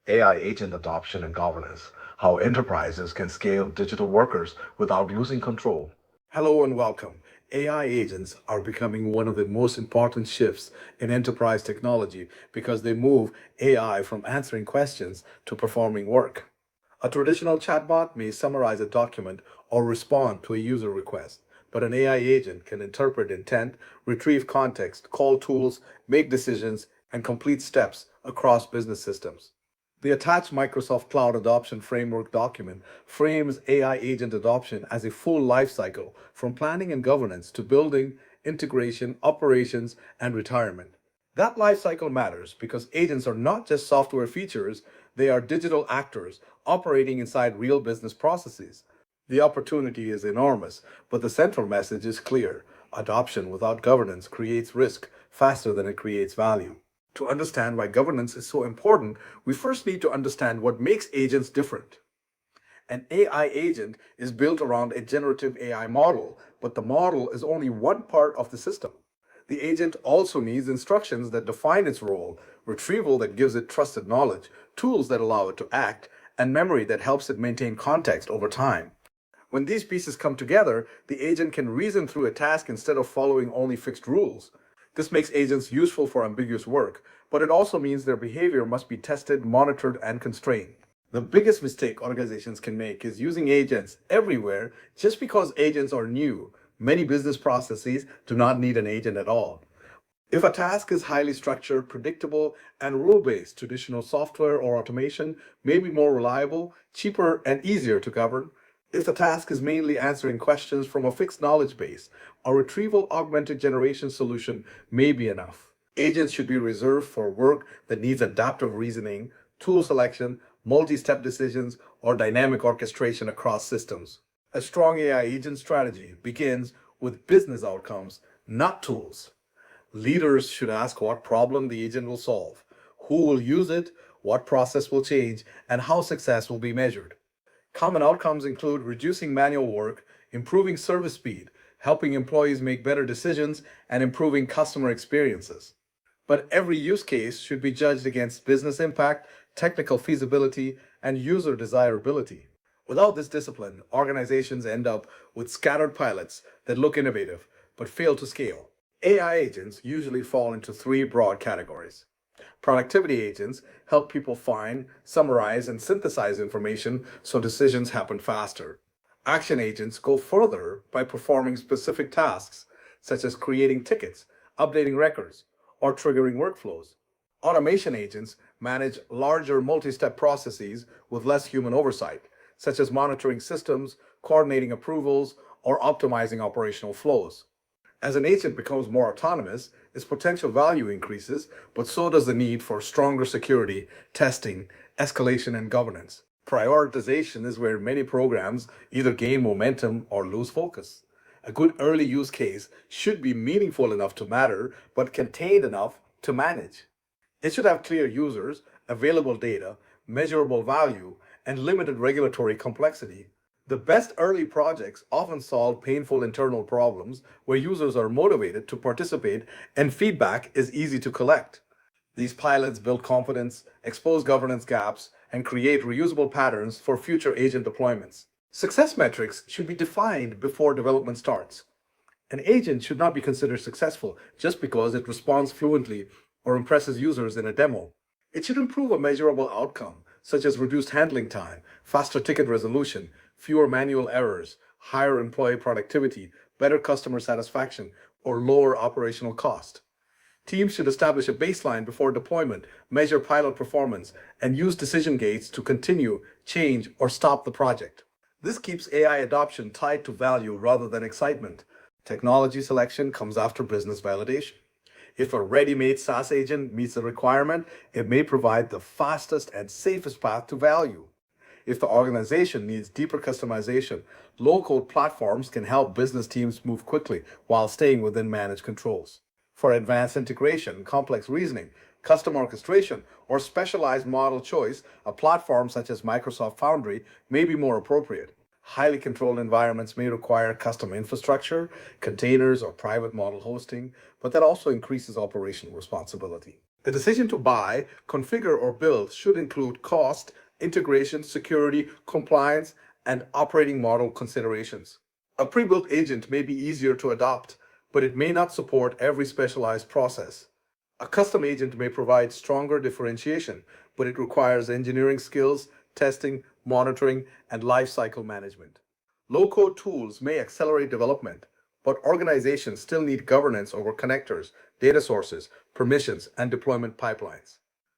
AI agent adoption and governance, how enterprises can scale digital workers without losing control. Hello and welcome. AI agents are becoming one of the most important shifts in enterprise technology because they move AI from answering questions to performing work. A traditional chatbot may summarize a document or respond to a user request, but an AI agent can interpret intent, retrieve context, call tools, make decisions, and complete steps across business systems. The attached Microsoft Cloud Adoption Framework document frames AI agent adoption as a full lifecycle from planning and governance to building, integration, operations, and retirement. That lifecycle matters because agents are not just software features, they are digital actors operating inside real business processes. The opportunity is enormous, but the central message is clear. Adoption without governance creates risk faster than it creates value. To understand why governance is so important, we first need to understand what makes agents different. An AI agent is built around a generative AI model, but the model is only one part of the system. The agent also needs instructions that define its role, retrieval that gives it trusted knowledge, tools that allow it to act, and memory that helps it maintain context over time. When these pieces come together, the agent can reason through a task instead of following only fixed rules. This makes agents useful for ambiguous work, but it also means their behavior must be tested, monitored, and constrained. The biggest mistake organizations can make is using agents everywhere just because agents are new. Many business processes do not need an agent at all. If a task is highly structured, predictable, and rule-based, traditional software or automation may be more reliable, cheaper, and easier to govern. If the task is mainly answering questions from a fixed knowledge base, a retrieval augmented generation solution may be enough. Agents should be reserved for work that needs adaptive reasoning, tool selection, multi-step decisions, or dynamic orchestration across systems. A strong AI agent strategy begins with business outcomes, not tools. Leaders should ask what problem the agent will solve, who will use it, what process will change, and how success will be measured. Common outcomes include reducing manual work, improving service speed, helping employees make better decisions, and improving customer experiences. But every use case should be judged against business impact, technical feasibility, and user desirability. Without this discipline, organizations end up with scattered pilots that look innovative but fail to scale. AI agents usually fall into three broad categories. Productivity agents help people find, summarize, and synthesize information so decisions happen faster. Action agents go further by performing specific tasks, such as creating tickets, updating records, or triggering workflows. Automation agents manage larger multi-step processes with less human oversight, such as monitoring systems, coordinating approvals, or optimizing operational flows. As an agent becomes more autonomous, its potential value increases, but so does the need for stronger security, testing, escalation, and governance. Prioritization is where many programs either gain momentum or lose focus. A good early use case should be meaningful enough to matter, but contained enough to manage. It should have clear users, available data, measurable value, and limited regulatory complexity. The best early projects often solve painful internal problems where users are motivated to participate and feedback is easy to collect. These pilots build confidence, expose governance gaps, and create reusable patterns for future agent deployments. Success metrics should be defined before development starts. An agent should not be considered successful just because it responds fluently or impresses users in a demo. It should improve a measurable outcome, such as reduced handling time, faster ticket resolution, fewer manual errors, higher employee productivity, better customer satisfaction, or lower operational cost. Teams should establish a baseline before deployment, measure pilot performance, and use decision gates to continue, change, or stop the project. This keeps AI adoption tied to value rather than excitement. Technology selection comes after business validation. If a ready-made SaaS agent meets the requirement, it may provide the fastest and safest path to value. If the organization needs deeper customization, low-code platforms can help business teams move quickly while staying within managed controls. For advanced integration, complex reasoning, custom orchestration, or specialized model choice, a platform such as Microsoft Foundry may be more appropriate. Highly controlled environments may require custom infrastructure, containers, or private model hosting, but that also increases operational responsibility. The decision to buy, configure, or build should include cost, integration, security, compliance, and operating model considerations. A pre-built agent may be easier to adopt, but it may not support every specialized process. A custom agent may provide stronger differentiation, but it requires engineering skills, testing, monitoring, and lifecycle management. Low-code tools may accelerate development, but organizations still need governance over connectors, data sources, permissions, and deployment pipelines.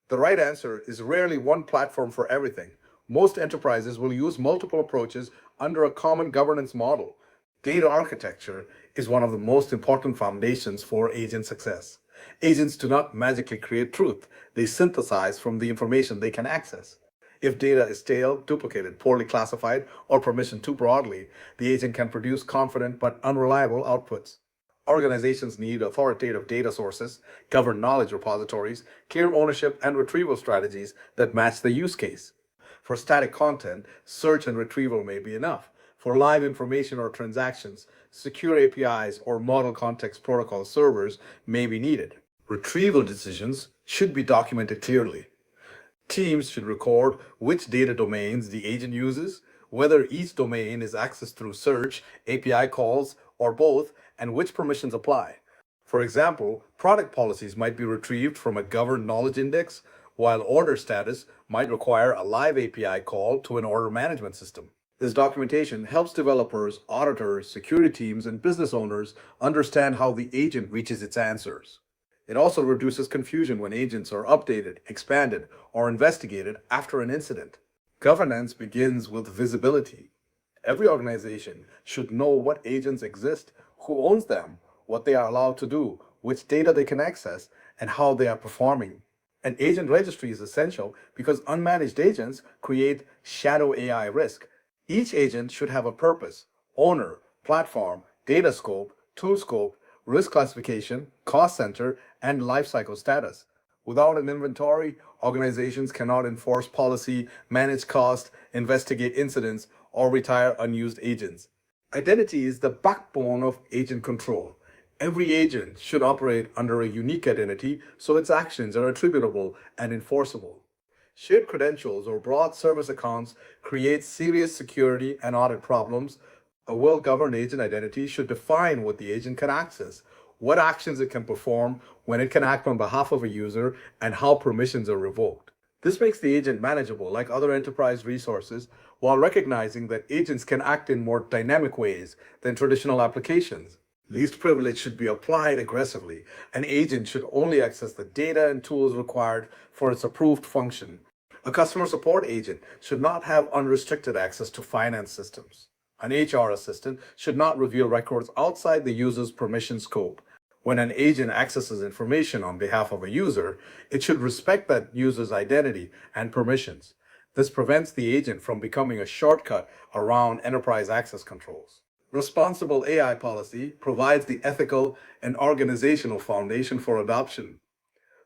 The right answer is rarely one platform for everything. Most enterprises will use multiple approaches under a common governance model. Data architecture is one of the most important foundations for agent success. Agents do not magically create truth. They synthesize from the information they can access. If data is stale, duplicated, poorly classified, or permissioned too broadly, the agent can produce confident but unreliable outputs. Organizations need authoritative data sources, governed knowledge repositories, clear ownership and retrieval strategies that match the use case. For static content, search and retrieval may be enough. For live information or transactions, secure APIs or model context protocol servers may be needed. Retrieval decisions should be documented clearly. Teams should record which data domains the agent uses, whether each domain is accessed through search, API calls, or both, and which permissions apply. For example, product policies might be retrieved from a governed knowledge index, while order status might require a live API call to an order management system. This documentation helps developers, auditors, security teams, and business owners understand how the agent reaches its answers. It also reduces confusion when agents are updated, expanded, or investigated after an incident. Governance begins with visibility. Every organization should know what agents exist, who owns them, what they are allowed to do, which data they can access, and how they are performing. An agent registry is essential because unmanaged agents create shadow AI risk. Each agent should have a purpose, owner, platform, data scope, tool scope, risk classification, cost center, and lifecycle status. Without an inventory, organizations cannot enforce policy, manage cost, investigate incidents, or retire unused agents. Identity is the backbone of agent control. Every agent should operate under a unique identity so its actions are attributable and enforceable. Shared credentials or broad service accounts create serious security and audit problems. A well-governed agent identity should define what the agent can access, what actions it can perform, when it can act on behalf of a user, and how permissions are revoked. This makes the agent manageable like other enterprise resources, while recognizing that agents can act in more dynamic ways than traditional applications. Least privilege should be applied aggressively. An agent should only access the data and tools required for its approved function. A customer support agent should not have unrestricted access to finance systems. An HR assistant should not reveal records outside the user's permission scope. When an agent accesses information on behalf of a user, it should respect that user's identity and permissions. This prevents the agent from becoming a shortcut around enterprise access controls. Responsible AI policy provides the ethical and organizational foundation for adoption.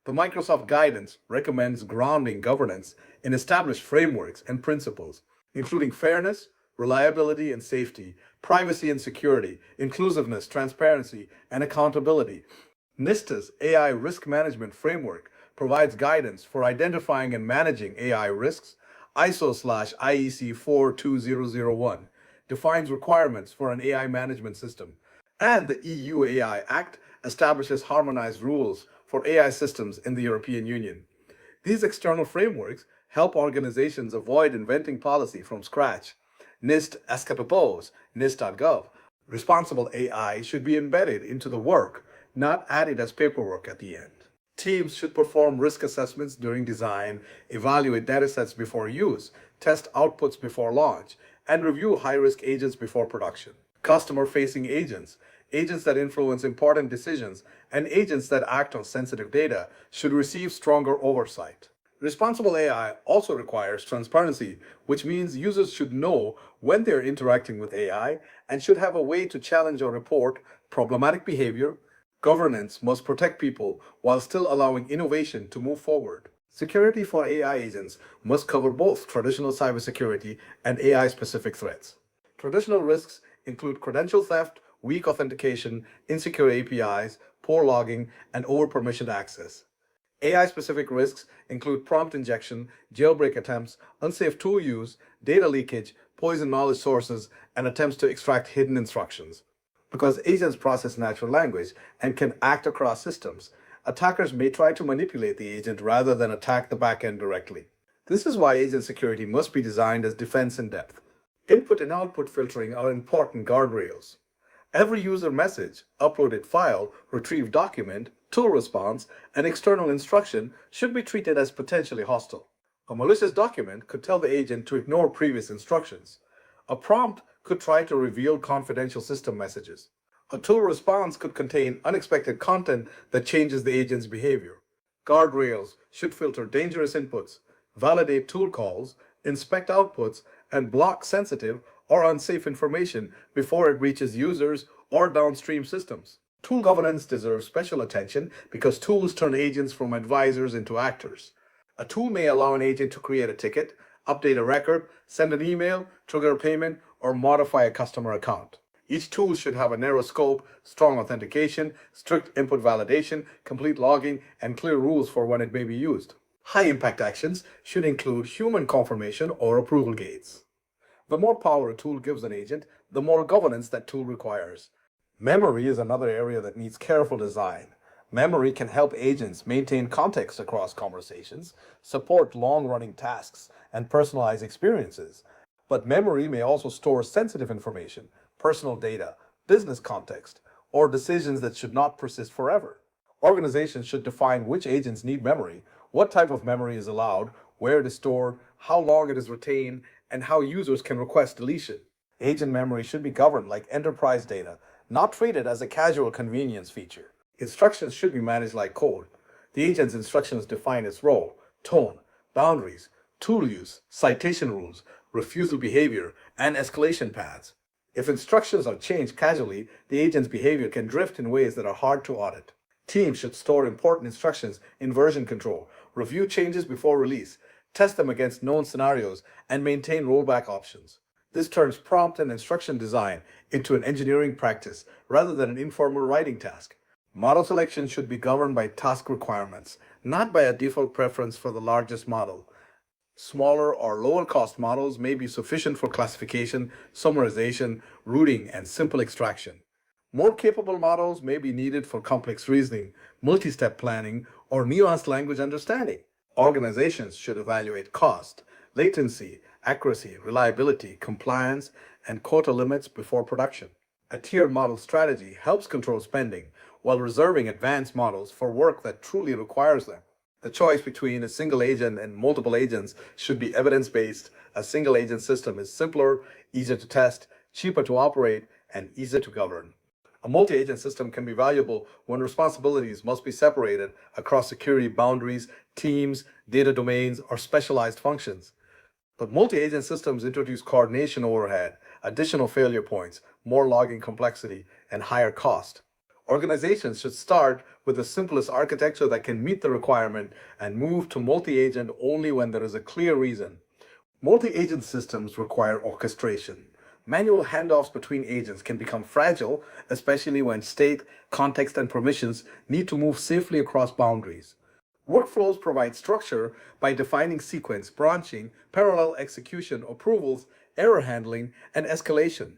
The Microsoft guidance recommends grounding governance in established frameworks and principles, including fairness, reliability and safety, privacy and security, inclusiveness, transparency, and accountability. NIST's AI risk management framework provides guidance for identifying and managing AI risks. ISO/IEC 42001 defines requirements for an AI management system. And the EU AI Act establishes harmonized rules for AI systems in the European Union. These external frameworks help organizations avoid inventing policy from scratch. NIST Escapopose, NIST.gov. Responsible AI should be embedded into the work, not added as paperwork at the end. Teams should perform risk assessments during design, evaluate datasets before use, test outputs before launch, and review high-risk agents before production. Customer-facing agents, agents that influence important decisions, and agents that act on sensitive data should receive stronger oversight. Responsible AI also requires transparency, which means users should know when they're interacting with AI and should have a way to challenge or report problematic behavior. Governance must protect people while still allowing innovation to move forward. Security for AI agents must cover both traditional cybersecurity and AI-specific threats. Traditional risks include credential theft, weak authentication, insecure APIs, poor logging, and over-permissioned access. AI-specific risks include prompt injection, jailbreak attempts, unsafe tool use, data leakage, poison knowledge sources, and attempts to extract hidden instructions. Because agents process natural language and can act across systems, attackers may try to manipulate the agent rather than attack the backend directly. This is why agent security must be designed as defense in depth. Input and output filtering are important guardrails. Every user message, uploaded file, retrieved document, tool response, and external instruction should be treated as potentially hostile. A malicious document could tell the agent to ignore previous instructions. A prompt could try to reveal confidential system messages. A tool response could contain unexpected content that changes the agent's behavior. Guardrails should filter dangerous inputs, validate tool calls, inspect outputs, and block sensitive or unsafe information before it reaches users or downstream systems. Tool governance deserves special attention because tools turn agents from advisors into actors. A tool may allow an agent to create a ticket, update a record, send an email, trigger a payment, or modify a customer account. Each tool should have a narrow scope, strong authentication, strict input validation, complete logging, and clear rules for when it may be used. High-impact actions should include human confirmation or approval gates. The more power a tool gives an agent, the more governance that tool requires. Memory is another area that needs careful design. Memory can help agents maintain context across conversations, support long-running tasks, and personalize experiences. But memory may also store sensitive information, personal data, business context, or decisions that should not persist forever. Organizations should define which agents need memory, what type of memory is allowed, where it is stored, how long it is retained, and how users can request deletion. Agent memory should be governed like enterprise data, not treated as a casual convenience feature. Instructions should be managed like code. The agent's instructions define its role, tone, boundaries, tool use, citation rules, refusal behavior, and escalation paths. If instructions are changed casually, the agent's behavior can drift in ways that are hard to audit. Teams should store important instructions in version control, review changes before release, test them against known scenarios, and maintain rollback options. This turns prompt and instruction design into an engineering practice rather than an informal writing task. Model selection should be governed by task requirements, not by a default preference for the largest model. Smaller or lower cost models may be sufficient for classification, summarization, routing, and simple extraction. More capable models may be needed for complex reasoning, multi-step planning, or nuanced language understanding. Organizations should evaluate cost, latency, accuracy, reliability, compliance, and quota limits before production. A tiered model strategy helps control spending while reserving advanced models for work that truly requires them. The choice between a single agent and multiple agents should be evidence-based. A single agent system is simpler, easier to test, cheaper to operate, and easier to govern. A multi-agent system can be valuable when responsibilities must be separated across security boundaries, teams, data domains, or specialized functions. But multi-agent systems introduce coordination overhead, additional failure points, more logging complexity, and higher cost. Organizations should start with the simplest architecture that can meet the requirement and move to multi-agent only when there is a clear reason. Multi-agent systems require orchestration. Manual handoffs between agents can become fragile, especially when state, context, and permissions need to move safely across boundaries. Workflows provide structure by defining sequence, branching, parallel execution, approvals, error handling, and escalation.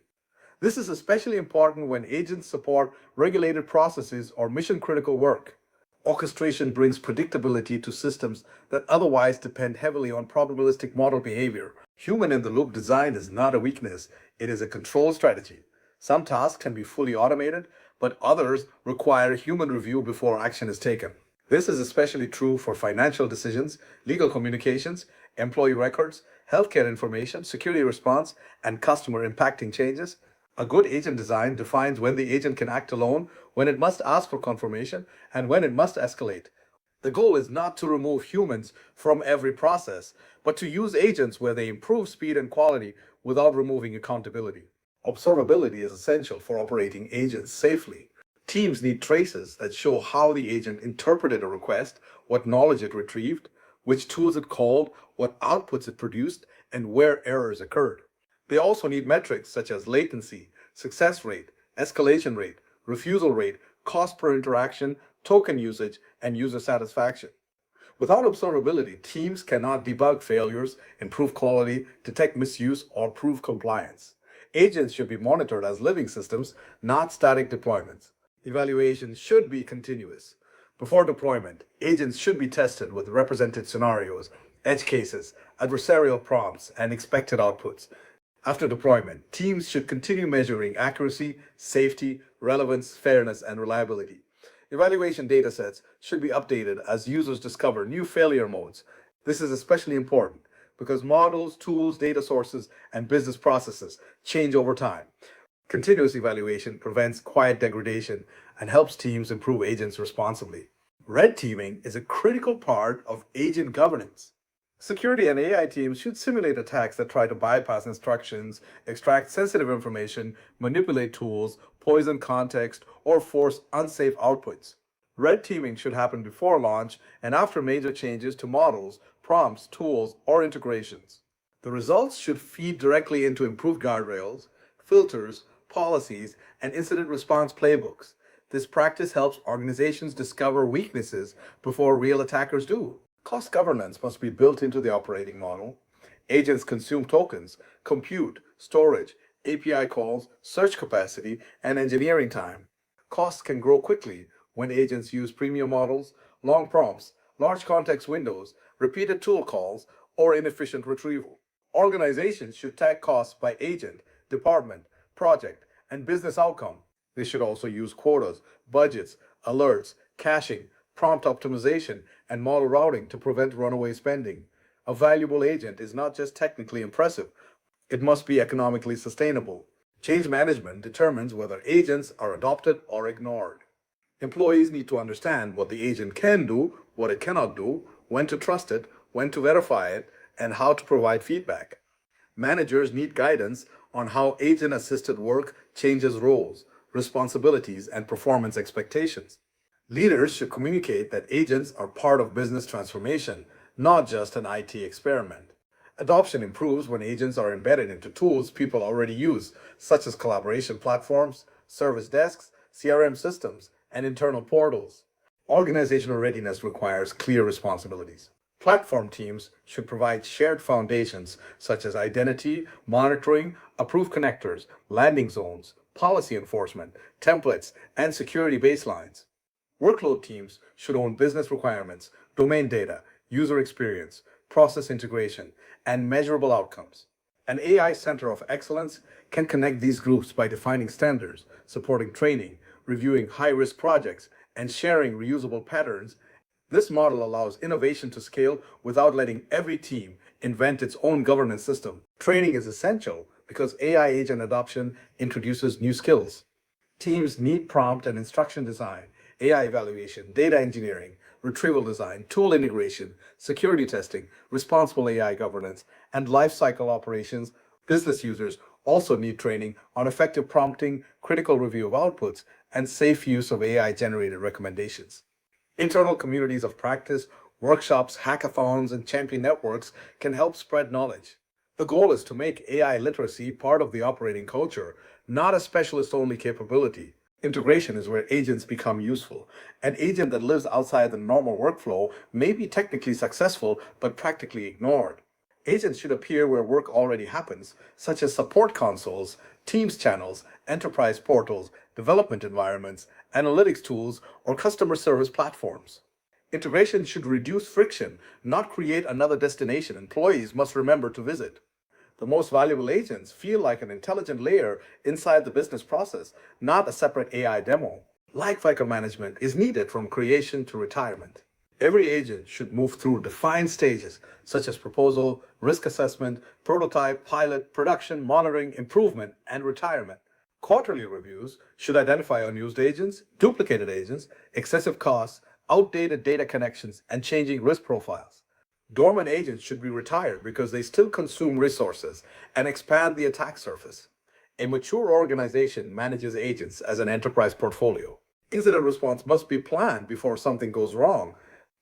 This is especially important when agents support regulated processes or mission-critical work. Orchestration brings predictability to systems that otherwise depend heavily on probabilistic model behavior. Human-in-the-loop design is not a weakness, it is a control strategy. Some tasks can be fully automated, but others require human review before action is taken. This is especially true for financial decisions, legal communications, employee records, healthcare information, security response, and customer impacting changes. A good agent design defines when the agent can act alone, when it must ask for confirmation, and when it must escalate. The goal is not to remove humans from every process, but to use agents where they improve speed and quality without removing accountability. Observability is essential for operating agents safely. Teams need traces that show how the agent interpreted a request, what knowledge it retrieved, which tools it called, what outputs it produced, and where errors occurred. They also need metrics such as latency, success rate, escalation rate, refusal rate, cost per interaction, token usage, and user satisfaction. Without observability, teams cannot debug failures, improve quality, detect misuse, or prove compliance. Agents should be monitored as living systems, not static deployments. Evaluation should be continuous. Before deployment, agents should be tested with represented scenarios, edge cases, adversarial prompts, and expected outputs. After deployment, teams should continue measuring accuracy, safety, relevance, fairness, and reliability. Evaluation datasets should be updated as users discover new failure modes. This is especially important because models, tools, data sources, and business processes change over time. Continuous evaluation prevents quiet degradation and helps teams improve agents responsibly. Red teaming is a critical part of agent governance. Security and AI teams should simulate attacks that try to bypass instructions, extract sensitive information, manipulate tools, poison context, or force unsafe outputs. Red teaming should happen before launch and after major changes to models, prompts, tools, or integrations. The results should feed directly into improved guardrails, filters, policies, and incident response playbooks. This practice helps organizations discover weaknesses before real attackers do. Cost governance must be built into the operating model. Agents consume tokens, compute, storage, API calls, search capacity, and engineering time. Costs can grow quickly when agents use premium models, long prompts, large context windows, repeated tool calls, or inefficient retrieval. Organizations should tag costs by agent, department, project, and business outcome. They should also use quotas, budgets, alerts, caching, prompt optimization, and model routing to prevent runaway spending. A valuable agent is not just technically impressive, it must be economically sustainable. Change management determines whether agents are adopted or ignored. Employees need to understand what the agent can do, what it cannot do, when to trust it, when to verify it, and how to provide feedback. Managers need guidance on how agent-assisted work changes roles, responsibilities, and performance expectations. Leaders should communicate that agents are part of business transformation, not just an IT experiment. Adoption improves when agents are embedded into tools people already use, such as collaboration platforms, service desks, CRM systems, and internal portals. Organizational readiness requires clear responsibilities. Platform teams should provide shared foundations such as identity, monitoring, approved connectors, landing zones, policy enforcement, templates, and security baselines. Workload teams should own business requirements, domain data, user experience, process integration, and measurable outcomes. An AI center of excellence can connect these groups by defining standards, supporting training, reviewing high-risk projects, and sharing reusable patterns. This model allows innovation to scale without letting every team invent its own governance system. Training is essential because AI agent adoption introduces new skills. Teams need prompt and instruction design, AI evaluation, data engineering, retrieval design, tool integration, security testing, responsible AI governance, and lifecycle operations. Business users also need training on effective prompting, critical review of outputs, and safe use of AI-generated recommendations. Internal communities of practice, workshops, hackathons, and champion networks can help spread knowledge. The goal is to make AI literacy part of the operating culture, not a specialist-only capability. Integration is where agents become useful. An agent that lives outside the normal workflow may be technically successful but practically ignored. Agents should appear where work already happens, such as support consoles, Teams channels, enterprise portals, development environments, analytics tools, or customer service platforms. Integration should reduce friction, not create another destination employees must remember to visit. The most valuable agents feel like an intelligent layer inside the business process, not a separate AI demo. Lifecycle management is needed from creation to retirement. Every agent should move through defined stages such as proposal, risk assessment, prototype, pilot, production, monitoring, improvement, and retirement. Quarterly reviews should identify unused agents, duplicated agents, excessive costs, outdated data connections, and changing risk profiles. Dormant agents should be retired because they still consume resources and expand the attack surface. A mature organization manages agents as an enterprise portfolio. Incident response must be planned before something goes wrong.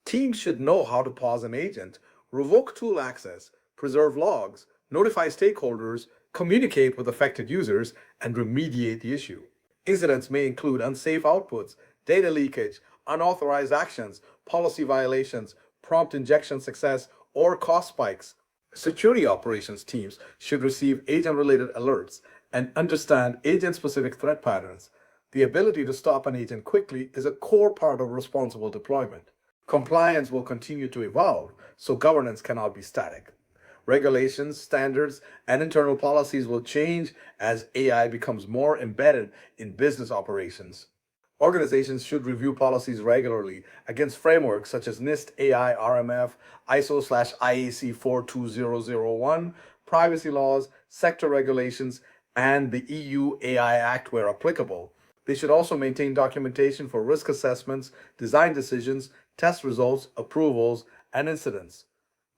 Teams should know how to pause an agent, revoke tool access, preserve logs, notify stakeholders, communicate with affected users, and remediate the issue. Incidents may include unsafe outputs, data leakage, unauthorized actions, policy violations, prompt injection success, or cost spikes. Security operations teams should receive agent-related alerts and understand agent-specific threat patterns. The ability to stop an agent quickly is a core part of responsible deployment. Compliance will continue to evolve, so governance cannot be static. Regulations, standards, and internal policies will change as AI becomes more embedded in business operations. Organizations should review policies regularly against frameworks such as NIST AI RMF, ISO/IEC 42001, privacy laws, sector regulations, and the EU AI Act where applicable. They should also maintain documentation for risk assessments, design decisions, test results, approvals, and incidents.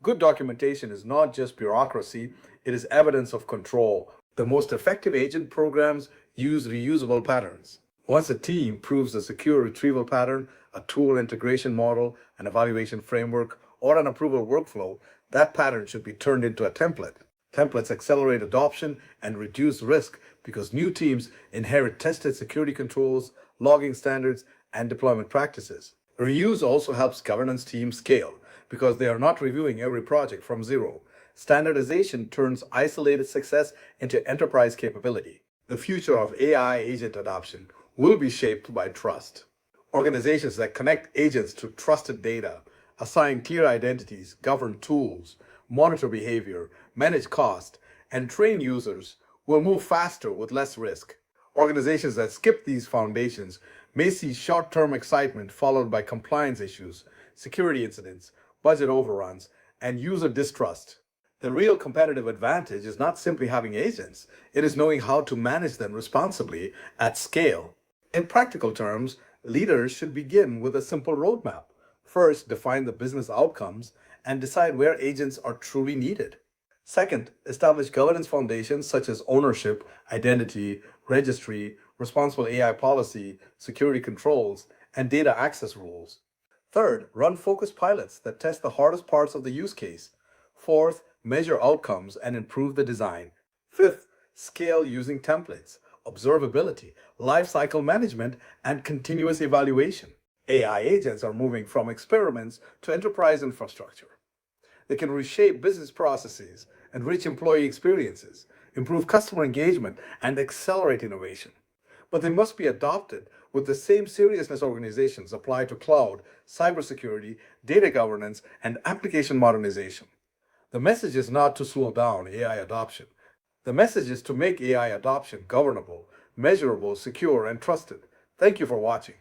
Good documentation is not just bureaucracy, it is evidence of control. The most effective agent programs use reusable patterns. Once a team proves a secure retrieval pattern, a tool integration model, an evaluation framework, or an approval workflow, that pattern should be turned into a template. Templates accelerate adoption and reduce risk because new teams inherit tested security controls, logging standards, and deployment practices. Reuse also helps governance teams scale because they are not reviewing every project from zero. Standardization turns isolated success into enterprise capability. The future of AI agent adoption will be shaped by trust. Organizations that connect agents to trusted data, assign clear identities, govern tools, monitor behavior, manage cost, and train users will move faster with less risk. Organizations that skip these foundations may see short-term excitement followed by compliance issues, security incidents, budget overruns, and user distrust. The real competitive advantage is not simply having agents, it is knowing how to manage them responsibly at scale. In practical terms, leaders should begin with a simple roadmap. First, define the business outcomes and decide where agents are truly needed. Second, establish governance foundations such as ownership, identity, registry, responsible AI policy, security controls, and data access rules. Third, run focused pilots that test the hardest parts of the use case. Fourth, measure outcomes and improve the design. Fifth, scale using templates, observability, lifecycle management, and continuous evaluation. AI agents are moving from experiments to enterprise infrastructure. They can reshape business processes, enrich employee experiences, improve customer engagement, and accelerate innovation. But they must be adopted with the same seriousness organizations apply to cloud, cybersecurity, data governance, and application modernization. The message is not to slow down AI adoption. The message is to make AI adoption governable, measurable, secure, and trusted. Thank you for watching.